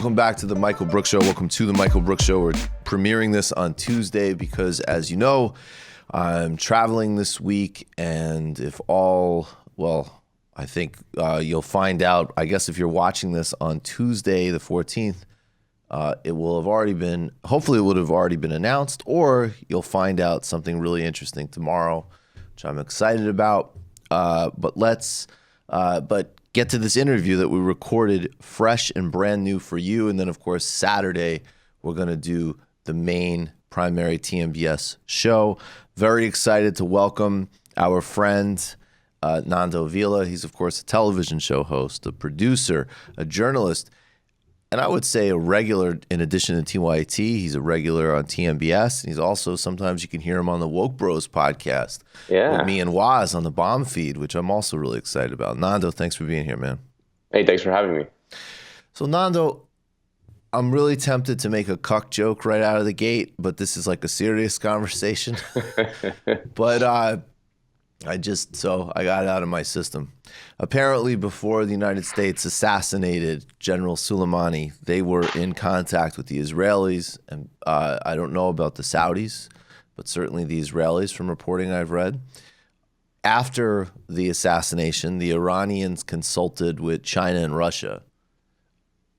Welcome back to the Michael Brooks Show. Welcome to the Michael Brooks Show. We're premiering this on Tuesday because, as you know, I'm traveling this week, and I think you'll find out, I guess if you're watching this on Tuesday the 14th, it will have already been, hopefully it would have already been announced, or you'll find out something really interesting tomorrow, which I'm excited about. But get to this interview that we recorded fresh and brand new for you. And then, of course, Saturday, we're going to do the main primary TMBS show. Very excited to welcome our friend, Nando Vila. He's, of course, a television show host, a producer, a journalist, and I would say a regular in addition to TYT. He's a regular on TMBS. And he's also, sometimes you can hear him on the Woke Bros podcast with me and Waz on the Bomb feed, which I'm also really excited about. Nando, thanks for being here, man. Hey, thanks for having me. So, Nando, I'm really tempted to make a cuck joke right out of the gate, but this is like a serious conversation. But I got it out of my system. Apparently, before the United States assassinated General Soleimani, they were in contact with the Israelis, and I don't know about the Saudis, but certainly the Israelis from reporting I've read. After the assassination, the Iranians consulted with China and Russia.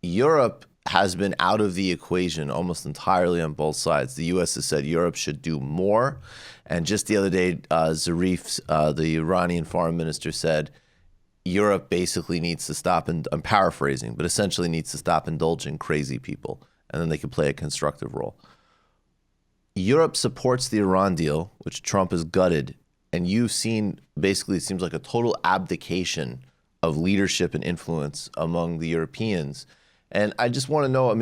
Europe has been out of the equation almost entirely on both sides. The U.S. has said Europe should do more. And just the other day, Zarif, the Iranian foreign minister, said Europe basically needs to stop, and I'm paraphrasing, but essentially needs to stop indulging crazy people, and then they can play a constructive role. Europe supports the Iran deal, which Trump has gutted, and you've seen basically, it seems like a total abdication of leadership and influence among the Europeans. And I just want to know,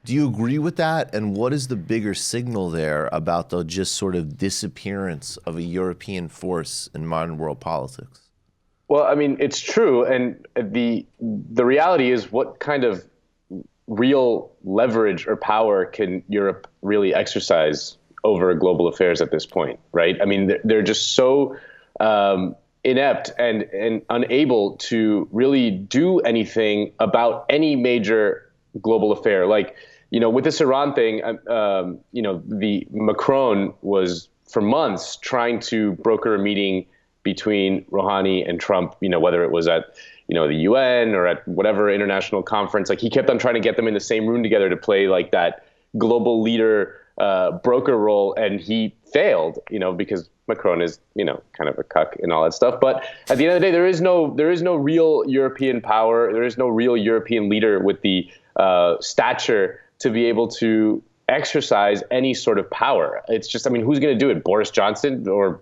do you agree with that? And what is the bigger signal there about the just sort of disappearance of a European force in modern world politics? Well, it's true. And the reality is, what kind of real leverage or power can Europe really exercise over global affairs at this point, right? They're just so inept and unable to really do anything about any major global affair. Like, with this Iran thing, the Macron was for months trying to broker a meeting between Rouhani and Trump, whether it was at, the UN or at whatever international conference. Like, he kept on trying to get them in the same room together to play like that global leader broker role. And he failed, because Macron is, kind of a cuck and all that stuff. But at the end of the day, there is no real European power. There is no real European leader with the stature to be able to exercise any sort of power. It's just, who's going to do it? Boris Johnson or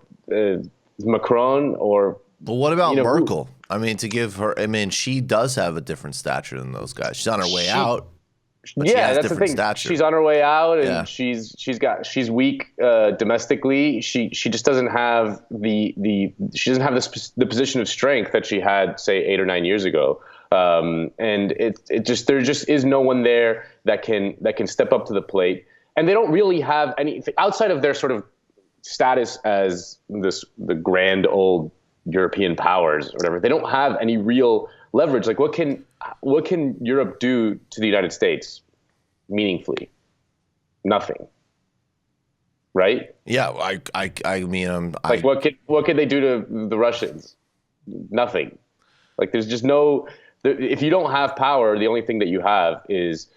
Macron or? But what about Merkel? To give her, she does have a different stature than those guys. She's on her way out. But that's the thing. Stature. She's on her way out, and she's weak domestically. She just doesn't have the position of strength that she had, say, 8 or 9 years ago. And there just is no one there that can step up to the plate. And they don't really have any outside of their sort of status as the grand old European powers or whatever. They don't have any real leverage. Like, what can Europe do to the United States meaningfully? Nothing. Right? Yeah, like, what can they do to the Russians? Nothing. Like, there's just no. If you don't have power, the only thing that you have is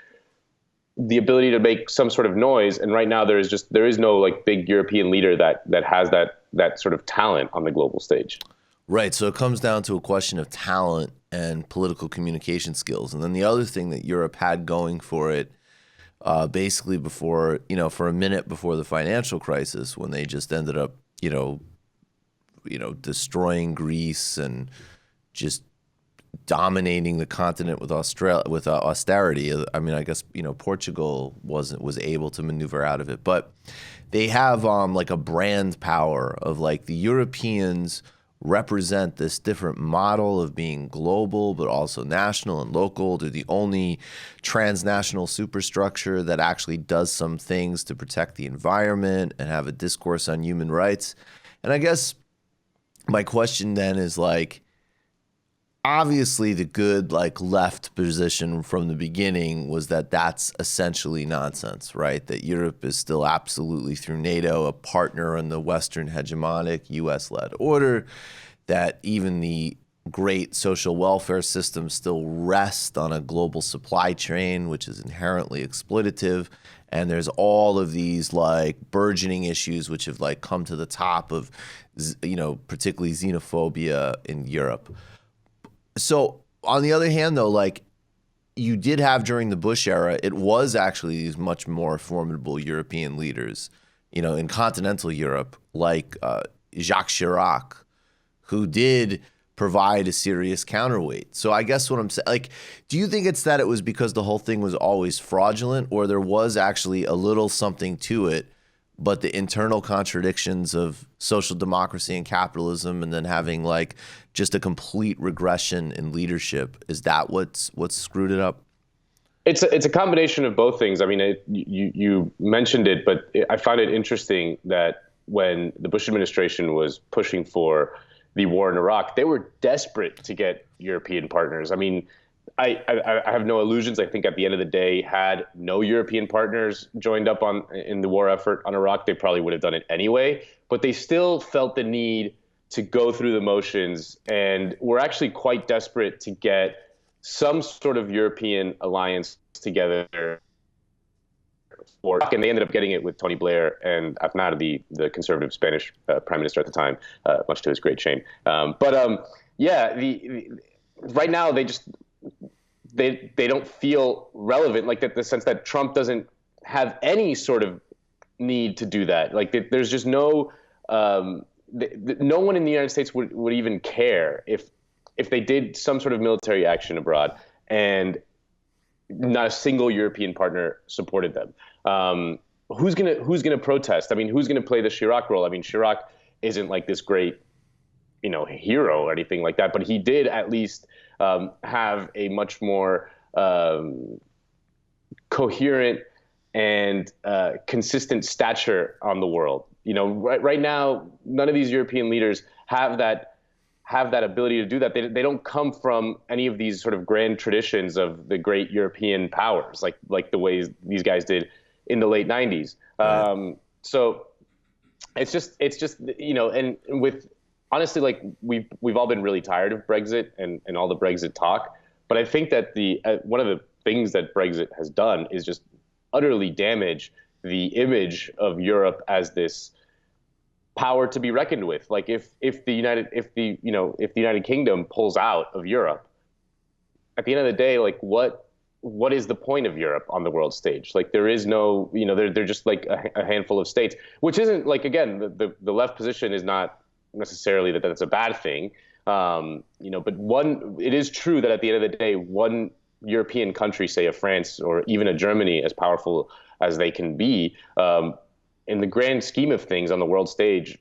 the ability to make some sort of noise. And right now, there is no like big European leader that has that sort of talent on the global stage. Right. So it comes down to a question of talent and political communication skills. And then the other thing that Europe had going for it, basically before, for a minute before the financial crisis, when they just ended up, destroying Greece and just dominating the continent with austerity. I guess, Portugal was able to maneuver out of it, but they have like a brand power of like the Europeans represent this different model of being global, but also national and local. They're the only transnational superstructure that actually does some things to protect the environment and have a discourse on human rights. And I guess my question then is like, obviously the good like left position from the beginning was that that's essentially nonsense, right? That Europe is still absolutely through NATO a partner in the Western hegemonic US-led order, that even the great social welfare system still rests on a global supply chain, which is inherently exploitative. And there's all of these like burgeoning issues which have like come to the top of, particularly xenophobia in Europe. So on the other hand, though, like you did have during the Bush era, it was actually these much more formidable European leaders, in continental Europe, like Jacques Chirac, who did provide a serious counterweight. So I guess what I'm saying, like, do you think it's that it was because the whole thing was always fraudulent, or there was actually a little something to it, but the internal contradictions of social democracy and capitalism, and then having like just a complete regression in leadership, is that what's screwed it up? It's a combination of both things. I mean, you mentioned it, but I find it interesting that when the Bush administration was pushing for the war in Iraq, they were desperate to get European partners. I mean, I have no illusions. I think at the end of the day, had no European partners joined up in the war effort on Iraq, they probably would have done it anyway. But they still felt the need to go through the motions, and were actually quite desperate to get some sort of European alliance together. And they ended up getting it with Tony Blair and Aznar, the conservative Spanish prime minister at the time, much to his great shame. Right now they don't feel relevant, like that, the sense that Trump doesn't have any sort of need to do that. Like there's just no no one in the United States would even care if they did some sort of military action abroad, and not a single European partner supported them. Who's gonna protest? I mean, who's gonna play the Chirac role? I mean, Chirac isn't like this great, hero or anything like that, but he did at least have a much more coherent and consistent stature on the world. Right now, none of these European leaders have that ability to do that. They don't come from any of these sort of grand traditions of the great European powers, like the ways these guys did in the late 90s. Right. So it's just and with honestly, like we've all been really tired of Brexit and all the Brexit talk. But I think that one of the things that Brexit has done is just utterly damage the image of Europe as this power to be reckoned with. Like if the United Kingdom pulls out of Europe, at the end of the day, like what is the point of Europe on the world stage? Like there is no, they're just like a handful of states, which isn't like, again, the left position is not necessarily that that's a bad thing. But it is true that at the end of the day, one European country, say a France or even a Germany, as powerful as they can be, in the grand scheme of things on the world stage,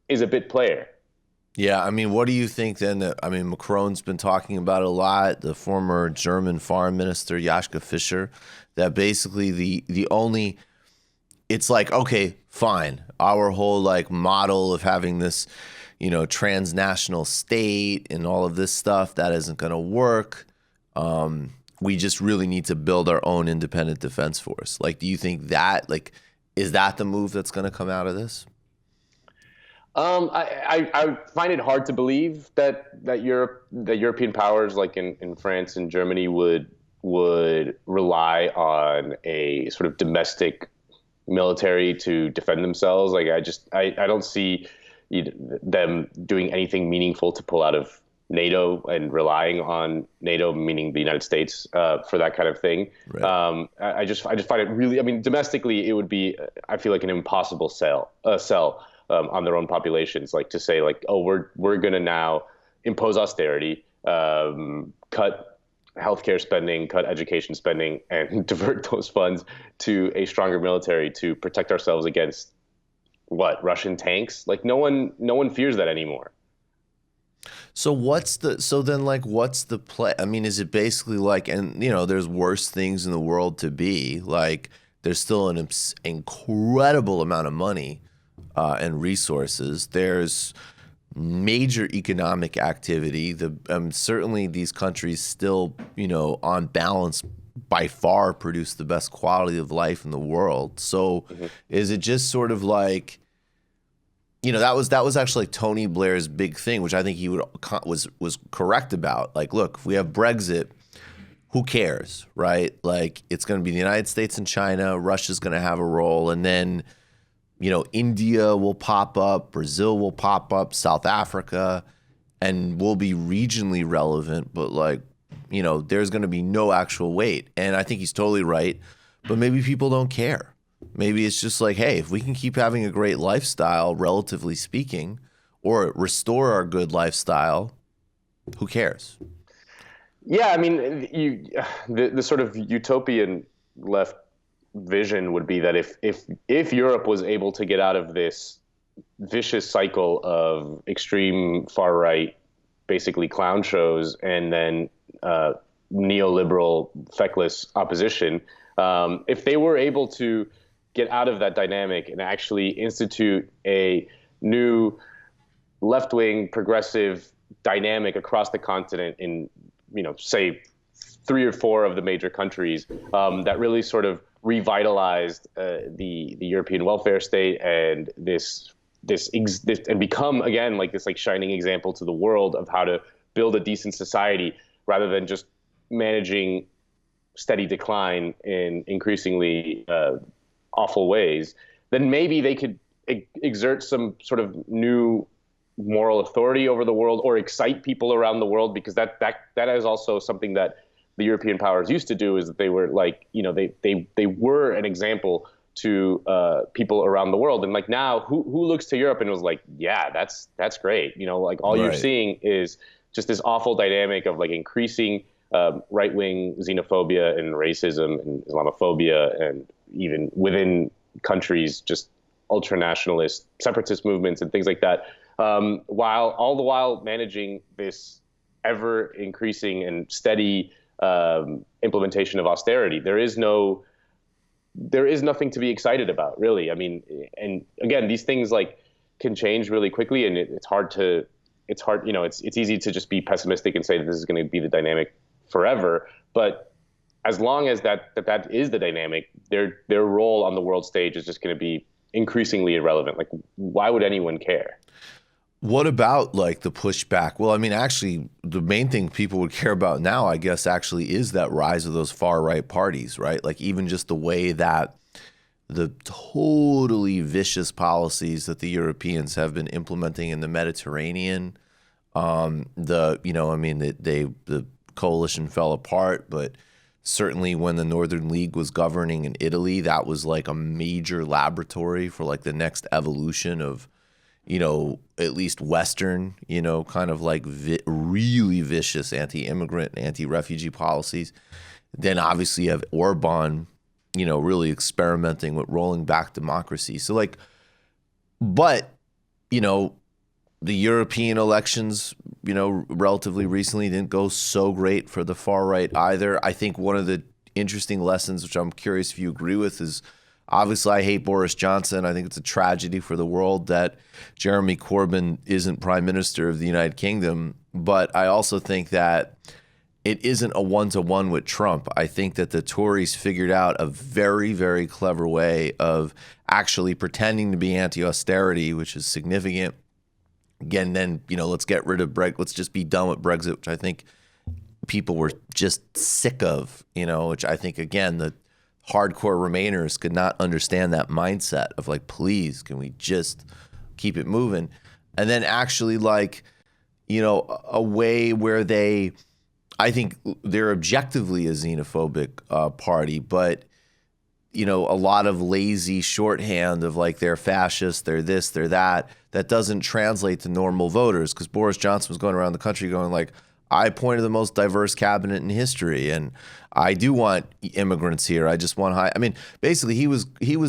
is a bit player. Yeah, I mean, what do you think then? I mean, Macron's been talking about it a lot, the former German foreign minister, Joschka Fischer, that basically it's like, okay, fine. Our whole like model of having this, transnational state and all of this stuff, that isn't going to work. We just really need to build our own independent defense force. Like, do you think that, like, is that the move that's going to come out of this? I find it hard to believe that European powers like in France and Germany would rely on a sort of domestic military to defend themselves. Like I don't see them doing anything meaningful to pull out of NATO and relying on NATO, meaning the United States, for that kind of thing. Right. I just find it really, I mean, domestically, it would be, I feel like, an impossible sell on their own populations. Like to say like, oh, we're going to now impose austerity, cut healthcare spending, cut education spending, and divert those funds to a stronger military to protect ourselves against Russian tanks? Like no one fears that anymore. So what's the play? I mean, is it basically like, and there's worse things in the world to be, like there's still an incredible amount of money and resources. There's major economic activity. Certainly these countries still, on balance, by far produce the best quality of life in the world. So is it just sort of like, that was actually like Tony Blair's big thing, which I think he was correct about. Like, look, if we have Brexit, who cares, right? Like, it's going to be the United States and China. Russia's going to have a role, and then India will pop up, Brazil will pop up, South Africa, and we'll be regionally relevant, but like, there's going to be no actual weight. And I think he's totally right, but maybe people don't care. Maybe it's just like, hey, if we can keep having a great lifestyle, relatively speaking, or restore our good lifestyle, who cares? Yeah, I mean, the sort of utopian left vision would be that if Europe was able to get out of this vicious cycle of extreme far right, basically clown shows, and then neoliberal feckless opposition, if they were able to get out of that dynamic and actually institute a new left-wing progressive dynamic across the continent in, say 3 or 4 of the major countries, that really sort of revitalized the European welfare state and this and become again like this shining example to the world of how to build a decent society rather than just managing steady decline in increasingly awful ways, then maybe they could exert some sort of new moral authority over the world or excite people around the world, because that is also something that the European powers used to do, is that they were like, they were an example to people around the world. And like now who looks to Europe and was like, yeah, that's great. Like all you're seeing is just this awful dynamic of like increasing right-wing xenophobia and racism and Islamophobia, and even within countries, just ultranationalist separatist movements and things like that, while managing this ever increasing and steady implementation of austerity. There is nothing to be excited about, really. I mean, and again, these things like can change really quickly, and it's hard. It's easy to just be pessimistic and say that this is going to be the dynamic forever. But as long as that is the dynamic, their role on the world stage is just going to be increasingly irrelevant. Like, why would anyone care? What about like the pushback? Well, I mean, actually, the main thing people would care about now, I guess, actually is that rise of those far right parties, right? Like even just the way that the totally vicious policies that the Europeans have been implementing in the Mediterranean, the coalition fell apart, but certainly when the Northern League was governing in Italy, that was like a major laboratory for like the next evolution of, at least Western, kind of like really vicious anti-immigrant, anti-refugee policies. Then obviously you have Orban, really experimenting with rolling back democracy. So like, but, the European elections, relatively recently didn't go so great for the far right either. I think one of the interesting lessons, which I'm curious if you agree with, is obviously I hate Boris Johnson. I think it's a tragedy for the world that Jeremy Corbyn isn't Prime Minister of the United Kingdom. But I also think that it isn't a one-to-one with Trump. I think that the Tories figured out a very, very clever way of actually pretending to be anti-austerity, which is significant. Again, then, let's get rid of Brexit. Let's just be done with Brexit, which I think people were just sick of, which I think, again, the hardcore Remainers could not understand that mindset of like, please, can we just keep it moving? And then actually like, a way where I think they're objectively a xenophobic party, but, a lot of lazy shorthand of like, they're fascist, they're this, they're that doesn't translate to normal voters, because Boris Johnson was going around the country going like, I appointed the most diverse cabinet in history, and I do want immigrants here. I just want basically he was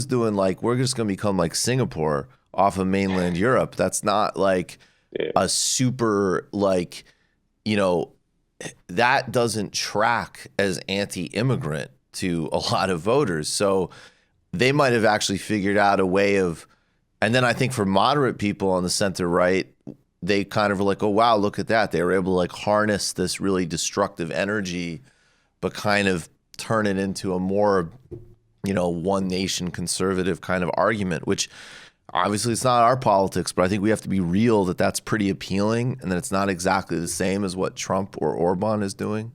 doing like, we're just going to become like Singapore off of mainland Europe. That's not like a super like, that doesn't track as anti-immigrant to a lot of voters. So they might have actually figured out a way of, and then I think for moderate people on the center right, they kind of were like, oh, wow, look at that. They were able to like harness this really destructive energy, but kind of turn it into a more, one nation conservative kind of argument, which obviously it's not our politics, but I think we have to be real that that's pretty appealing and that it's not exactly the same as what Trump or Orban is doing.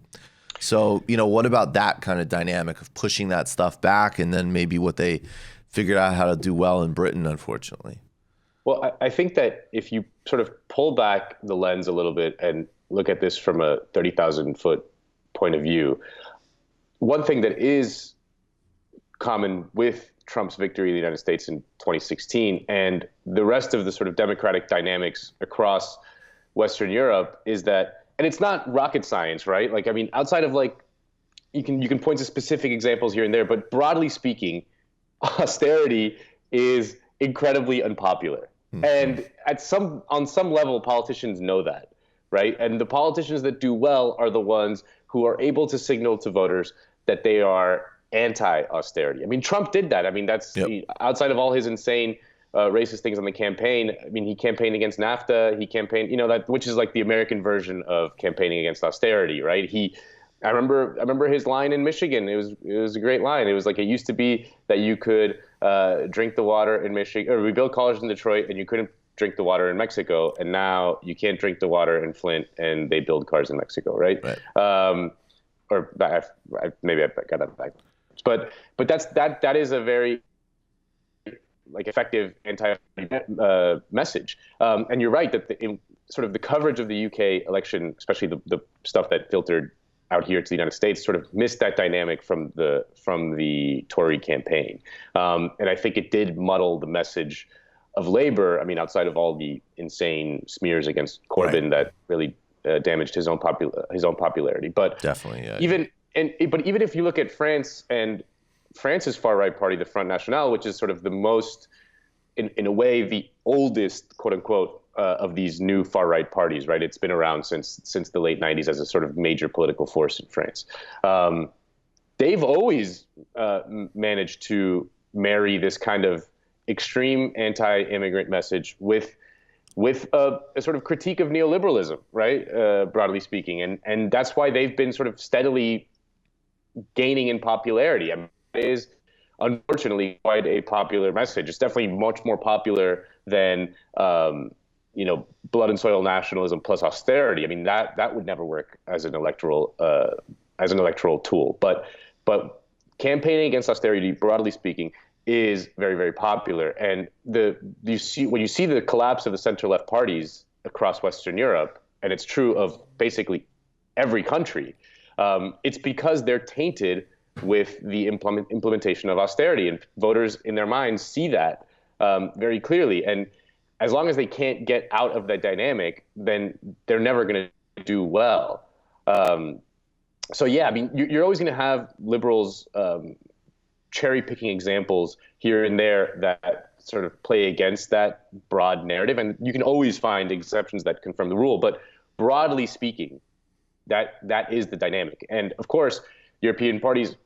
So, what about that kind of dynamic of pushing that stuff back and then maybe what they figured out how to do well in Britain, unfortunately? Well, I think that if you sort of pull back the lens a little bit and look at this from a 30,000 foot point of view, one thing that is common with Trump's victory in the United States in 2016 and the rest of the sort of democratic dynamics across Western Europe is that, and it's not rocket science, right? Like, I mean, outside of like, you can point to specific examples here and there, but broadly speaking, austerity is incredibly unpopular. And on some level, politicians know that, right? And the politicians that do well are the ones who are able to signal to voters that they are anti-austerity. I mean, Trump did that. I mean, that's outside of all his insane racist things on the campaign. I mean, he campaigned against NAFTA. He campaigned, that which is like the American version of campaigning against austerity, right? I remember his line in Michigan. It was a great line. It was like, it used to be that you could drink the water in Michigan, or we built colleges in Detroit, and you couldn't drink the water in Mexico, and now you can't drink the water in Flint, and they build cars in Mexico, right? Maybe I got that back, but that is a very like effective anti message. And you're right that in sort of the coverage of the UK election, especially the stuff that filtered out here to the United States, sort of missed that dynamic from the Tory campaign. And I think it did muddle the message of Labour. I mean, outside of all the insane smears against Corbyn that really damaged his own popularity. But definitely, yeah. Even if you look at France and France's far-right party, the Front National, which is sort of the most, in a way, the oldest, quote unquote, of these new far-right parties, right? It's been around since the late 90s as a sort of major political force in France. They've always managed to marry this kind of extreme anti-immigrant message with a sort of critique of neoliberalism, right? Broadly speaking. And that's why they've been sort of steadily gaining in popularity. I mean, it is unfortunately quite a popular message. It's definitely much more popular than blood and soil nationalism plus austerity. I mean, that would never work as an electoral tool. But campaigning against austerity, broadly speaking, is very, very popular. And when you see the collapse of the center-left parties across Western Europe, and it's true of basically every country, it's because they're tainted with the implementation of austerity, and voters in their minds see that very clearly. And as long as they can't get out of that dynamic, then they're never going to do well. So yeah, I mean, you're always going to have liberals cherry-picking examples here and there that sort of play against that broad narrative, and you can always find exceptions that confirm the rule. But broadly speaking, that is the dynamic. And of course, European parties,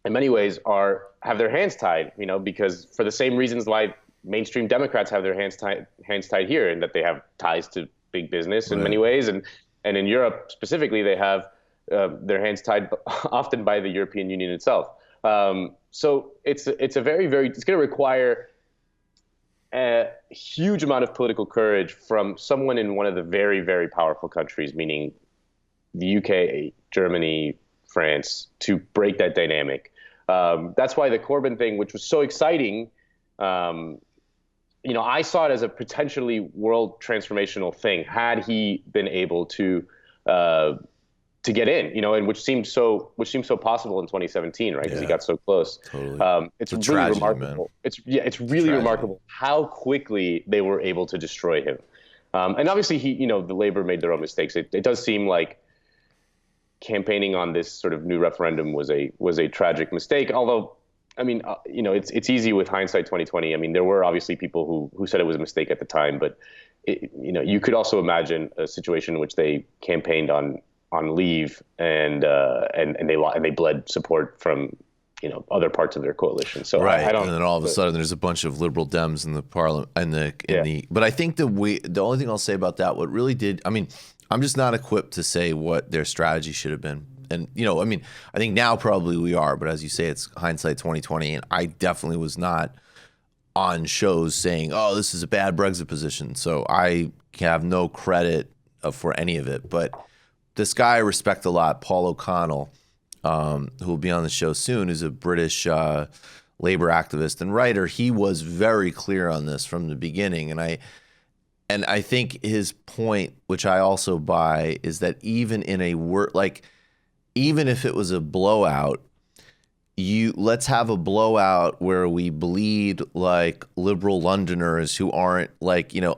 in many ways, have their hands tied, because for the same reasons why mainstream Democrats have their hands tied here, in that they have ties to big business in many ways, and in Europe specifically, they have their hands tied often by the European Union itself. So it's going to require a huge amount of political courage from someone in one of the very, very powerful countries, meaning the UK, Germany, France, to break that dynamic. That's why the Corbyn thing, which was so exciting, I saw it as a potentially world transformational thing had he been able to get in, and which seemed so possible in 2017, right? Because he got so close. Totally. It's really tragedy, remarkable. Man. It's really remarkable how quickly they were able to destroy him. And obviously, the Labour made their own mistakes. It does seem like campaigning on this sort of new referendum was a tragic mistake. Although, I mean, it's easy with hindsight 2020. I mean, there were obviously people who said it was a mistake at the time, but you could also imagine a situation in which they campaigned on leave and they bled support from other parts of their coalition. So Right, I don't. and then all of a sudden, there's a bunch of liberal Dems in the parliament, But I think the only thing I'll say about that, what really did, I mean, I'm just not equipped to say what their strategy should have been, and I mean, I think now probably we are, but as you say, it's hindsight 2020, and I definitely was not on shows saying, "Oh, this is a bad Brexit position," so I have no credit for any of it. But this guy I respect a lot, Paul O'Connell, who will be on the show soon, is a British labor activist and writer. He was very clear on this from the beginning, and I think his point, which I also buy, is that even in even if it was a blowout, let's have a blowout where we bleed like liberal Londoners who aren't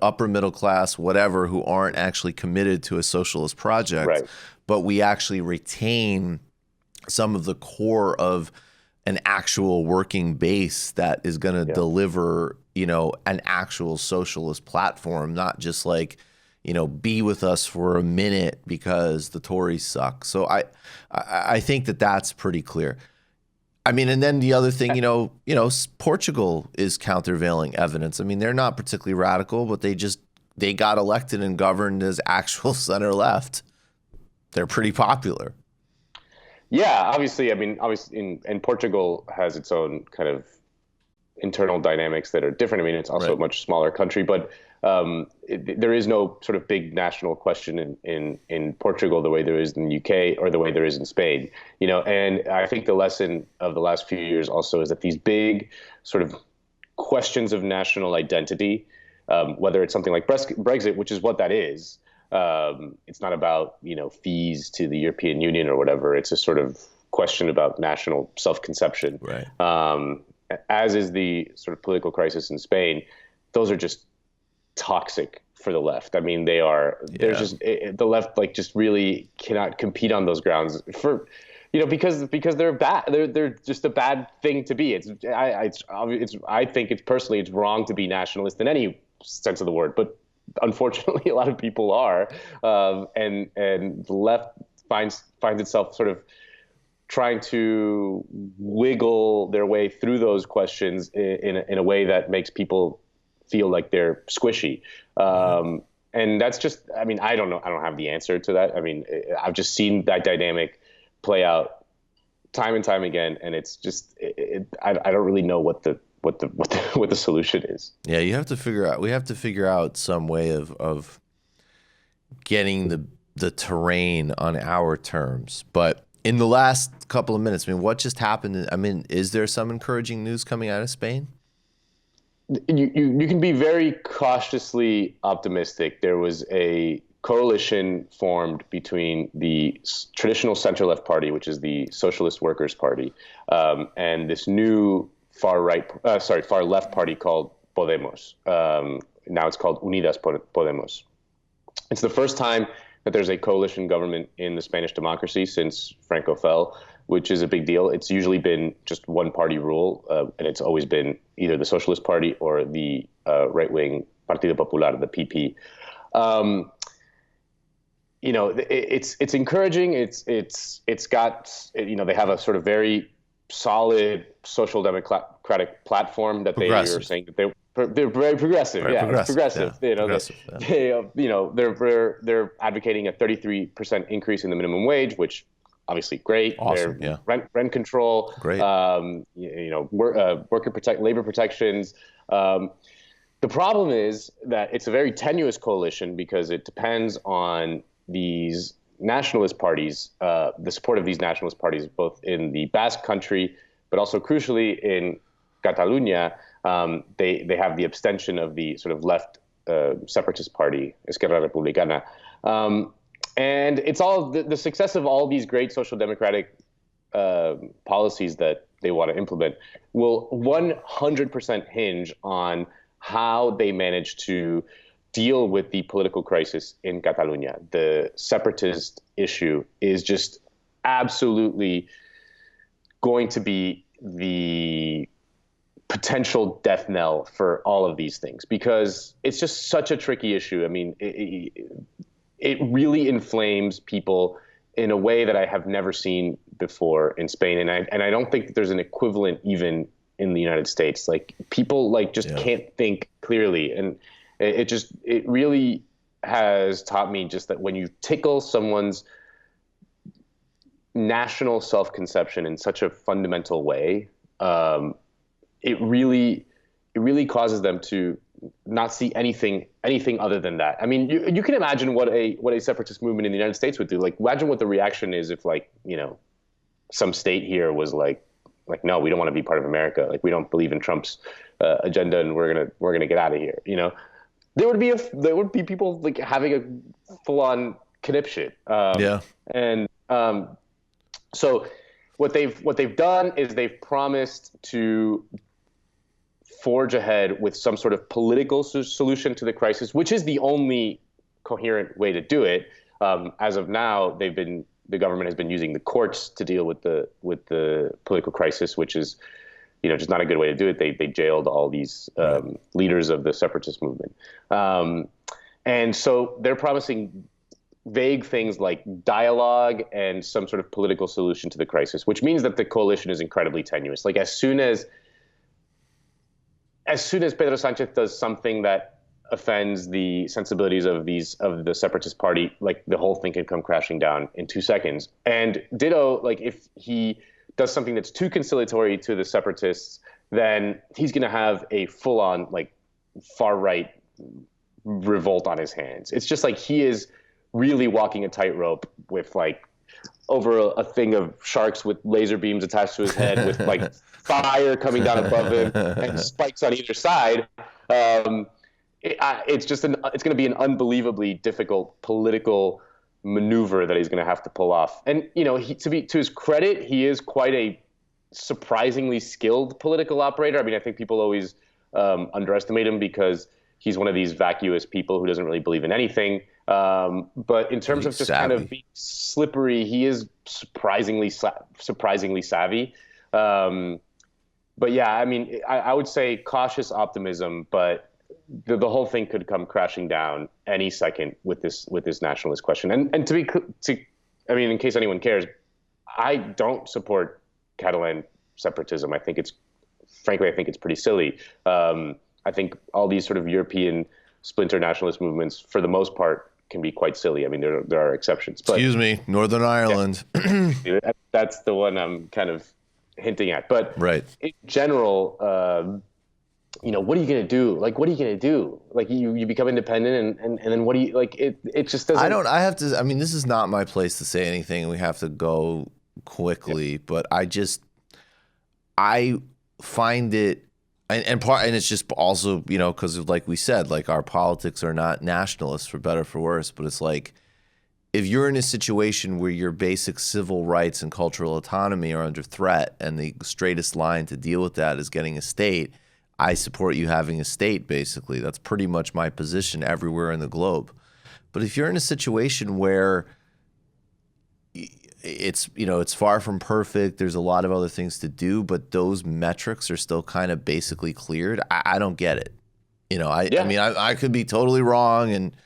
upper middle class, whatever, who aren't actually committed to a socialist project, Right. but we actually retain some of the core of an actual working base that is going to deliver, an actual socialist platform, not just be with us for a minute because the Tories suck. So I think that that's pretty clear. I mean, and then the other thing, Portugal is countervailing evidence. I mean, they're not particularly radical, but they got elected and governed as actual center left. They're pretty popular. Yeah, obviously, and Portugal has its own kind of internal dynamics that are different. I mean, it's also a much smaller country, but there is no sort of big national question in Portugal the way there is in the UK or the way there is in Spain. And I think the lesson of the last few years also is that these big sort of questions of national identity, whether it's something like Brexit, which is what that is. It's not about, fees to the European Union or whatever. It's a sort of question about national self-conception. Right. As is the sort of political crisis in Spain. Those are just toxic for the left. I mean, the left just really cannot compete on those grounds because they're bad. They're just a bad thing to be. I think it's wrong to be nationalist in any sense of the word, but unfortunately, a lot of people are, and the left finds itself sort of trying to wiggle their way through those questions in a way that makes people feel like they're squishy. And that's just, I mean, I don't know. I don't have the answer to that. I mean, I've just seen that dynamic play out time and time again, and it's just, I don't really know what the solution is. Yeah, we have to figure out some way of getting the terrain on our terms. But in the last couple of minutes, I mean, what just happened? I mean, is there some encouraging news coming out of Spain? You can be very cautiously optimistic. There was a coalition formed between the traditional center-left party, which is the Socialist Workers' Party, and this new far left party called Podemos. Now it's called Unidas Podemos. It's the first time that there's a coalition government in the Spanish democracy since Franco fell, which is a big deal. It's usually been just one party rule, and it's always been either the Socialist Party or the right-wing Partido Popular, the PP. It's encouraging. It's got, they have a sort of very solid social democratic platform that they are saying that they're very progressive. Progressive. They're advocating a 33% increase in the minimum wage, which obviously great. Awesome. Rent control. Great. Labor protections. The problem is that it's a very tenuous coalition because it depends on these nationalist parties, the support of these nationalist parties, both in the Basque country, but also crucially in Catalonia. They have the abstention of the sort of left separatist party, Esquerra Republicana. And it's all the success of all these great social democratic policies that they want to implement will 100% hinge on how they manage to deal with the political crisis in Catalonia. The separatist issue is just absolutely going to be the potential death knell for all of these things because it's just such a tricky issue. I mean, it really inflames people in a way that I have never seen before in Spain, and I don't think that there's an equivalent even in the United States. Like people like just can't think clearly, and it really has taught me just that when you tickle someone's national self-conception in such a fundamental way, it really causes them to not see anything other than that. I mean, you can imagine what a separatist movement in the United States would do. Like, imagine what the reaction is if, like, you know, some state here was like, no, we don't want to be part of America. Like, we don't believe in Trump's agenda, and we're gonna get out of here. You know, there would be people like having a full-on conniption. And so what they've done is they've promised to forge ahead with some sort of political solution to the crisis, which is the only coherent way to do it. As of now, the government has been using the courts to deal with the political crisis, which is, you know, just not a good way to do it. They jailed all these leaders of the separatist movement, and so they're promising vague things like dialogue and some sort of political solution to the crisis, which means that the coalition is incredibly tenuous. Like, as soon as Pedro Sanchez does something that offends the sensibilities of the separatist party, like, the whole thing can come crashing down in 2 seconds. And ditto, like, if he does something that's too conciliatory to the separatists, then he's going to have a full-on, like, far-right revolt on his hands. It's just like he is really walking a tightrope with, like, over a thing of sharks with laser beams attached to his head with, like, fire coming down above him and spikes on either side. It's going to be an unbelievably difficult political maneuver that he's going to have to pull off. And, you know, to his credit, he is quite a surprisingly skilled political operator. I mean, I think people always underestimate him because he's one of these vacuous people who doesn't really believe in anything. But in terms of just kind of being slippery, he is surprisingly savvy. But yeah, I mean, I would say cautious optimism, but the whole thing could come crashing down any second with this nationalist question. And I mean, in case anyone cares, I don't support Catalan separatism. Frankly, I think it's pretty silly. I think all these sort of European splinter nationalist movements, for the most part, can be quite silly. I mean, there are exceptions. But, excuse me, Northern Ireland. Yeah, that's the one I'm kind of hinting at. But in general, you know, what are you going to do? Like, what are you going to do? Like, you become independent, and then what do you, like, it just doesn't. I mean, this is not my place to say anything. We have to go quickly, but I find it, and it's just also, you know, because like we said, like, our politics are not nationalists, for better or for worse, but it's like, if you're in a situation where your basic civil rights and cultural autonomy are under threat, and the straightest line to deal with that is getting a state, I support you having a state, basically. That's pretty much my position everywhere in the globe. But if you're in a situation where it's, you know, it's far from perfect, there's a lot of other things to do, but those metrics are still kind of basically cleared, I don't get it. You know, I mean, I could be totally wrong and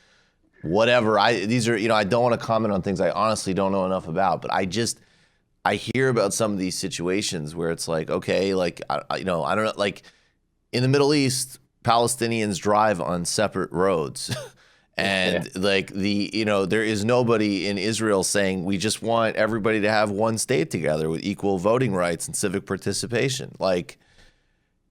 whatever. These are, you know, I don't want to comment on things I honestly don't know enough about, but I hear about some of these situations where it's like, okay, like, you know, I don't know, like, in the Middle East, Palestinians drive on separate roads. And like, you know, there is nobody in Israel saying we just want everybody to have one state together with equal voting rights and civic participation. Like,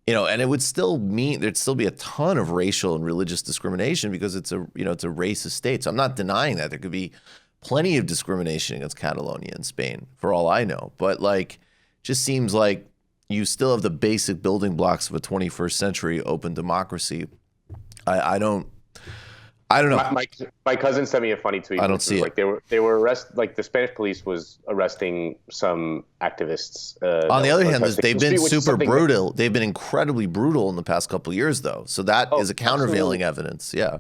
you know, and it would still mean there'd still be a ton of racial and religious discrimination because it's a racist state. So I'm not denying that there could be plenty of discrimination against Catalonia in Spain, for all I know. But like, just seems like you still have the basic building blocks of a 21st century open democracy. I don't know. My cousin sent me a funny tweet. I don't see it. Like they were like the Spanish police was arresting some activists. On the other hand, they've been super brutal. They've been incredibly brutal in the past couple of years, though. So that is a countervailing evidence. Yeah.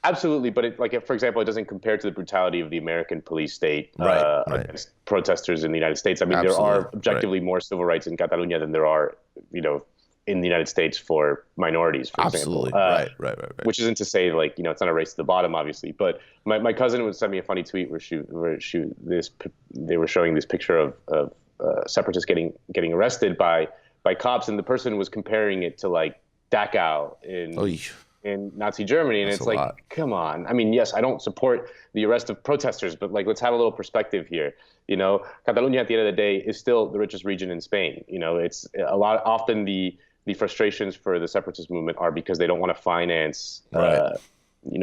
Absolutely, but for example, it doesn't compare to the brutality of the American police state against protesters in the United States. I mean, there are objectively more civil rights in Catalonia than there are, you know, in the United States for minorities, for Absolutely. example. Right. Which isn't to say like, it's not a race to the bottom, obviously. But my cousin would send me a funny tweet where they were showing this picture of separatists getting arrested by cops, and the person was comparing it to like Dachau in Nazi Germany, and That's it's a like, lot. come on. I mean, yes, I don't support the arrest of protesters, but like, let's have a little perspective here. Catalonia at the end of the day is still the richest region in Spain. It's a lot. Often the frustrations for the separatist movement are because they don't want to finance, Right.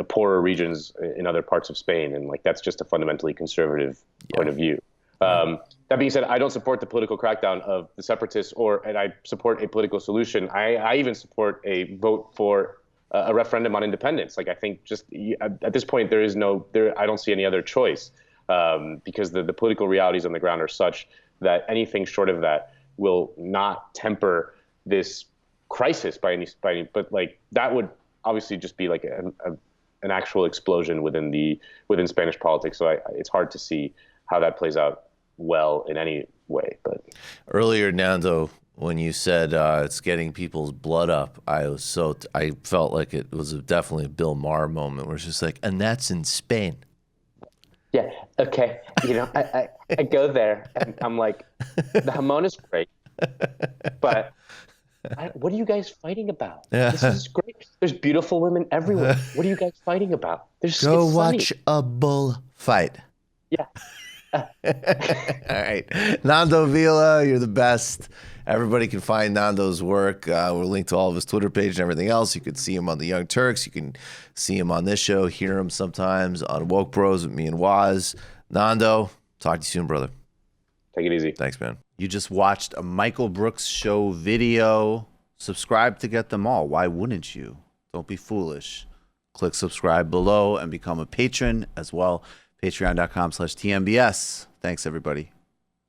poorer regions in other parts of Spain, and like that's just a fundamentally conservative point of view. That being said, I don't support the political crackdown of the separatists, and I support a political solution. I even support a vote for a referendum on independence. Like, I think just at this point, I don't see any other choice, because the political realities on the ground are such that anything short of that will not temper this crisis by any, but like that would obviously just be like an actual explosion within Spanish politics. So it's hard to see how that plays out well in any way. But Earlier, Nando, when you said it's getting people's blood up, I felt like it was definitely a Bill Maher moment where it's just like, and that's in Spain. yeah, okay. I go there and I'm like, the jamon is great, but what are you guys fighting about? Yeah. This is great. There's beautiful women everywhere. What are you guys fighting about? Go it's sunny. watch a bull fight. Yeah. All right. Nando Vila, you're the best. Everybody can find Nando's work. We'll link to all of his Twitter page and everything else. You can see him on the Young Turks. You can see him on this show, hear him sometimes on Woke Bros with me and Waz. Nando, talk to you soon, brother. Take it easy. Thanks, man. You just watched a Michael Brooks show video. Subscribe to get them all. Why wouldn't you? Don't be foolish. Click subscribe below and become a patron as well. Patreon.com/TMBS. Thanks, everybody.